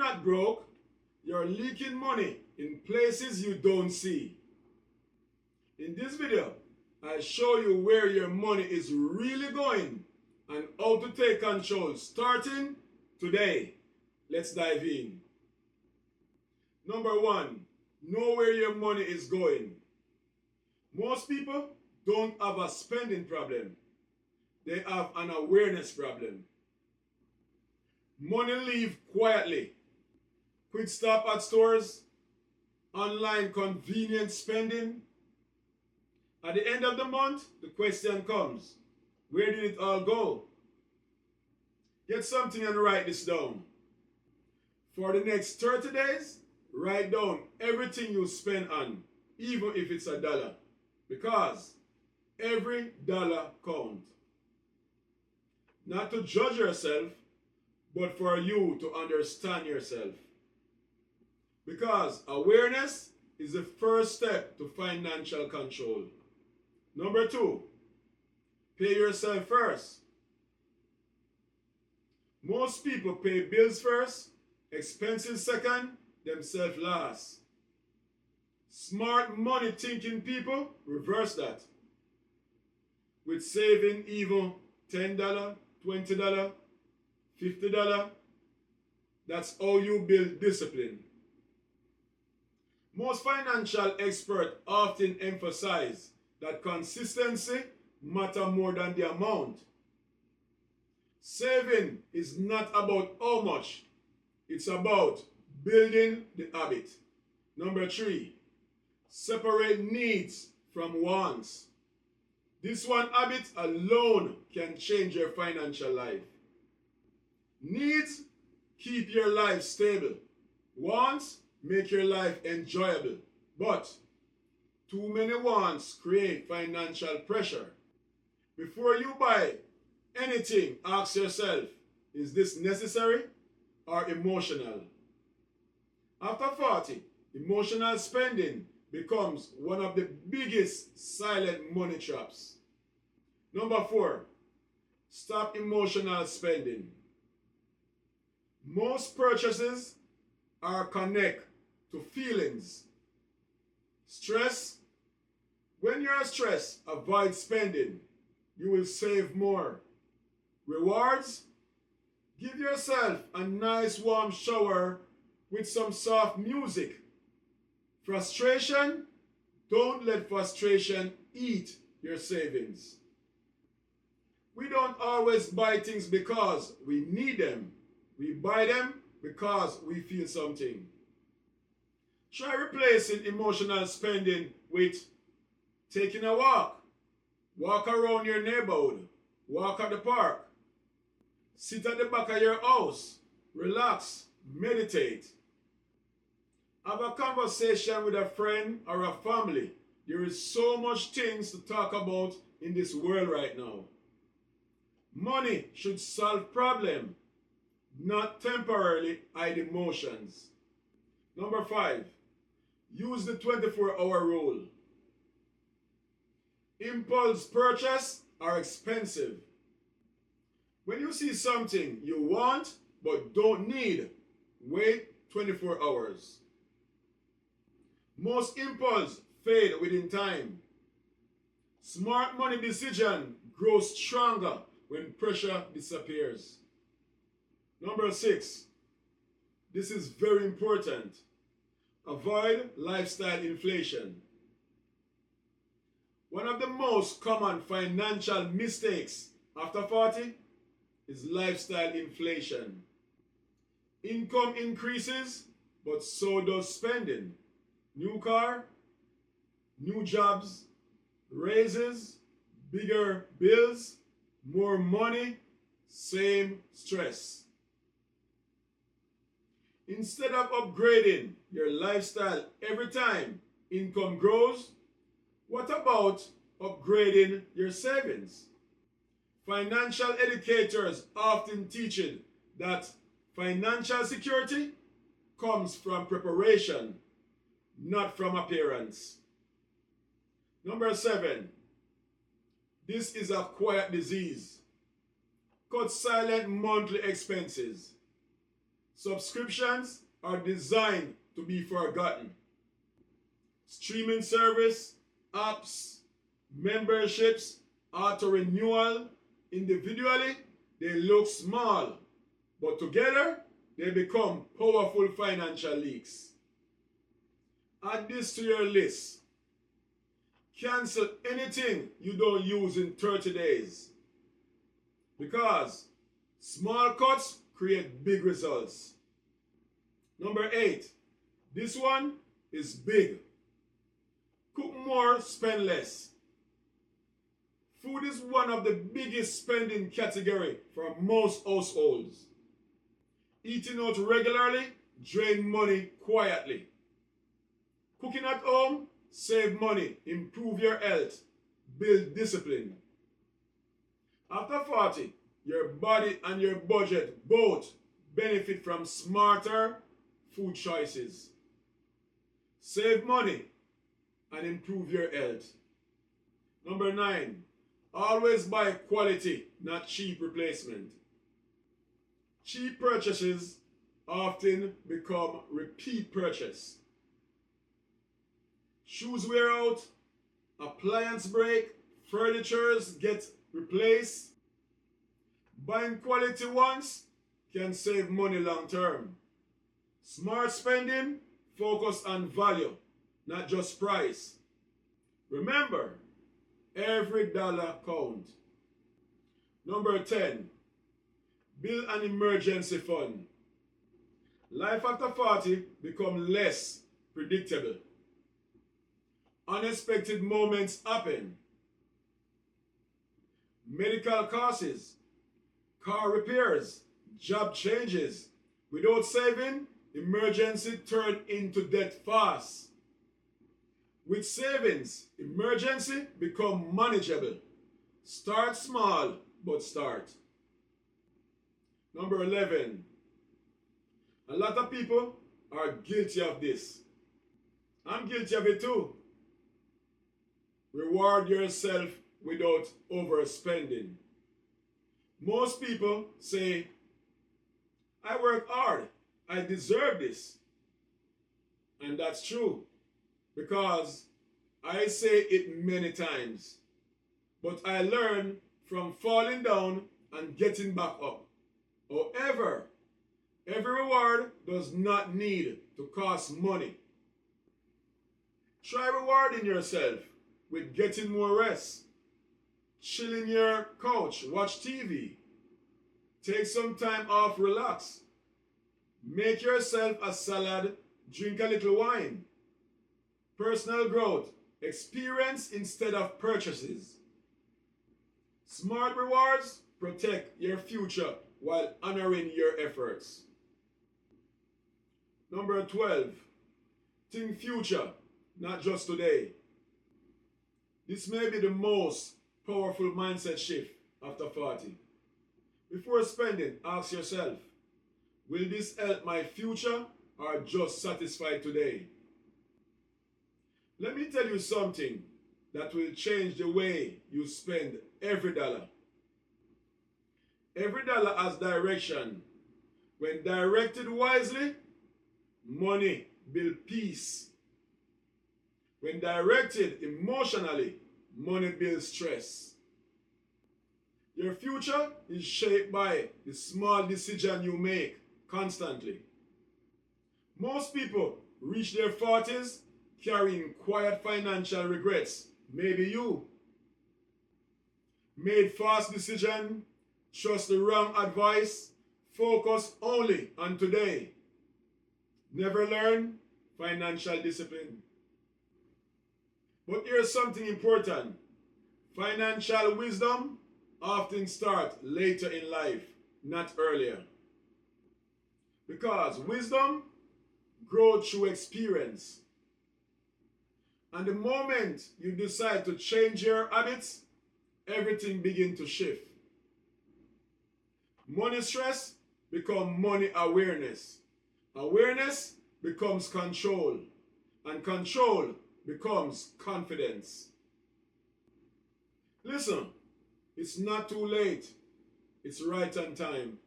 not broke, you're leaking money in places you don't see. In this video, I show you where your money is really going and how to take control starting today. Let's dive in. Number 1, know where your money is going. Most people don't have a spending problem. They have an awareness problem. Money leave quietly. Quick stop at stores, online convenience spending. At the end of the month, the question comes, where did it all go? Get something and write this down. For the next 30 days, write down everything you spend on, even if it's $1, because every dollar counts. Not to judge yourself, but for you to understand yourself. Because awareness is the first step to financial control. Number 2, pay yourself first. Most people pay bills first, expenses second, themselves last. Smart money thinking people reverse that. With saving even $10, $20, $50, that's how you build discipline. Most financial experts often emphasize that consistency matters more than the amount. Saving is not about how much, it's about building the habit. Number 3, separate needs from wants. This one habit alone can change your financial life. Needs keep your life stable. Wants make your life enjoyable. But too many wants create financial pressure. Before you buy anything, ask yourself, is this necessary or emotional? After 40, emotional spending becomes one of the biggest silent money traps. Number 4, stop emotional spending. Most purchases are connected to feelings. Stress. When you're stressed, avoid spending. You will save more. Rewards. Give yourself a nice warm shower with some soft music. Frustration. Don't let frustration eat your savings. We don't always buy things because we need them. We buy them because we feel something. Try replacing emotional spending with taking a walk. Walk around your neighborhood. Walk at the park. Sit at the back of your house. Relax. Meditate. Have a conversation with a friend or a family. There is so much things to talk about in this world right now. Money should solve problems, not temporarily hide emotions. Number 5, use the 24-hour rule. Impulse purchases are expensive. When you see something you want but don't need, wait 24 hours. Most impulse fade within time. Smart money decision grows stronger when pressure disappears. Number 6, this is very important. Avoid lifestyle inflation. One of the most common financial mistakes after 40 is lifestyle inflation. Income increases, but so does spending. New car, new jobs, raises, bigger bills, more money, same stress. Instead of upgrading your lifestyle every time income grows, what about upgrading your savings? Financial educators often teach it that financial security comes from preparation, not from appearance. Number 7, this is a quiet disease. Cut silent monthly expenses. Subscriptions are designed to be forgotten. Streaming service, apps, memberships, auto renewal, individually, they look small, but together, they become powerful financial leaks. Add this to your list. Cancel anything you don't use in 30 days. Because small cuts create big results. Number 8. This one is big. Cook more, spend less. Food is one of the biggest spending category for most households. Eating out regularly drains money quietly. Cooking at home, save money, improve your health, build discipline. After 40, your body and your budget both benefit from smarter food choices. Save money and improve your health. Number 9, always buy quality, not cheap replacement. Cheap purchases often become repeat purchase. Shoes wear out, appliance break, furnitures get replaced. Buying quality once can save money long term. Smart spending focus on value, not just price. Remember, every dollar counts. Number 10, build an emergency fund. Life after 40 becomes less predictable. Unexpected moments happen. Medical costs, car repairs, job changes. Without saving, emergency turn into debt fast. With savings, emergency become manageable. Start small, but start. Number 11. A lot of people are guilty of this. I'm guilty of it too. Reward yourself without overspending. Most people say, I work hard, I deserve this. And that's true, because I say it many times. But I learn from falling down and getting back up. However, every reward does not need to cost money. Try rewarding yourself with getting more rest. Chill in your couch, watch TV. Take some time off, relax. Make yourself a salad, drink a little wine. Personal growth, experience instead of purchases. Smart rewards protect your future while honoring your efforts. Number 12, think future, not just today. This may be the most powerful mindset shift after 40. Before spending, ask yourself, will this help my future or just satisfy today? Let me tell you something that will change the way you spend every dollar. Every dollar has direction. When directed wisely, money builds peace. When directed emotionally, money builds stress. Your future is shaped by the small decisions you make constantly. Most people reach their 40s carrying quiet financial regrets. Maybe you made fast decisions, trust the wrong advice, focus only on today. Never learn financial discipline. But here's something important. Financial wisdom often starts later in life, not earlier. Because wisdom grows through experience. And the moment you decide to change your habits, everything begins to shift. Money stress becomes money awareness. Awareness becomes control. And control becomes confidence. Listen, it's not too late. It's right on time.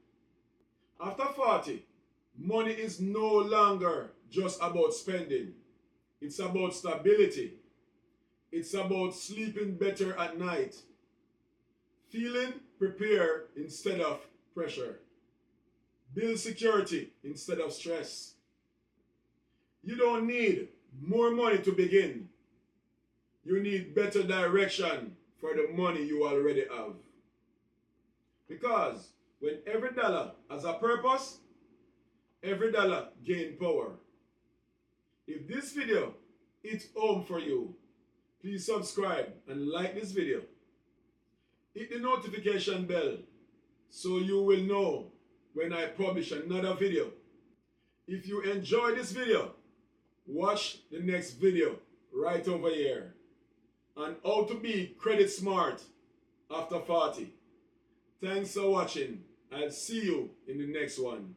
After 40, Money is no longer just about spending. It's about stability. It's about sleeping better at night. Feeling prepared instead of pressure. Build security instead of stress. You don't need more money to begin. You need better direction for the money you already have. Because when every dollar has a purpose, every dollar gains power. If this video hits home for you, please subscribe and like this video. Hit the notification bell so you will know when I publish another video. If you enjoy this video, watch the next video right over here on how to be credit smart after 40. Thanks for watching. I'll see you in the next one.